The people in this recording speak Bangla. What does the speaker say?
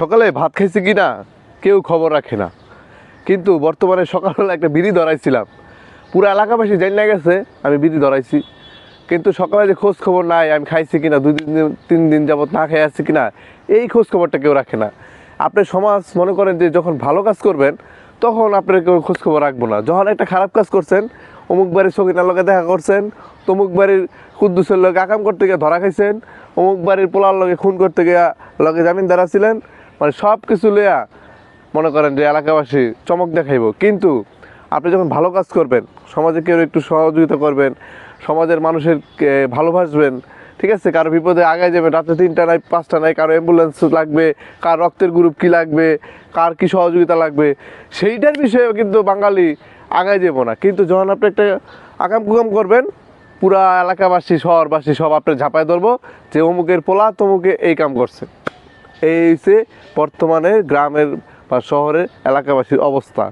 সকালে ভাত খাইছি কি না কেউ খবর রাখে না, কিন্তু বর্তমানে সকালবেলা একটা বিড়ি ধরাইছিলাম, পুরো এলাকাবাসী জানিয়ে গেছে আমি বিড়ি ধরাইছি, কিন্তু সকালে যে খোঁজ খবর নাই আমি খাইছি কিনা, 2 দিন 3 দিন যাবত না খেয়ে আসছি কিনা, এই খোঁজ খবরটা কেউ রাখে না। আপনি সমাজ মনে করেন যে যখন ভালো কাজ করবেন তখন আপনার কেউ খোঁজ খবর রাখবো না। যখন একটা খারাপ কাজ করছেন, অমুক বাড়ির সকিনার লগে দেখা করছেন, তমুক বাড়ির কুদ্দুসের লগে আকাম করতে গিয়ে ধরা খাইছেন, অমুক বাড়ির পোলার লগে খুন করতে গিয়ে লগে জামিনদার ছিলেন, মানে সব কিছু লইয়া মনে করেন যে এলাকাবাসী চমক দেখাইব। কিন্তু আপনি যখন ভালো কাজ করবেন, সমাজে কেউ একটু সহযোগিতা করবেন, সমাজের মানুষের ভালোবাসবেন, ঠিক আছে, কারো বিপদে আগায় যাবেন, রাত্রে 3টা নাই 5টা নাই, কারো অ্যাম্বুলেন্স লাগবে, কার রক্তের গ্রুপ কী লাগবে, কার কী সহযোগিতা লাগবে, সেইটার বিষয়ে কিন্তু বাঙালি আগায় যাব না। কিন্তু যখন আপনি একটা আকাম কুকাম করবেন, পুরা এলাকাবাসী শহরবাসী সব আপনি ঝাঁপায় ধরবো যে অমুকের পোলা তমুকে এই কাম করছে। এই হচ্ছে বর্তমানে গ্রামের বা শহরের এলাকাবাসীর অবস্থা।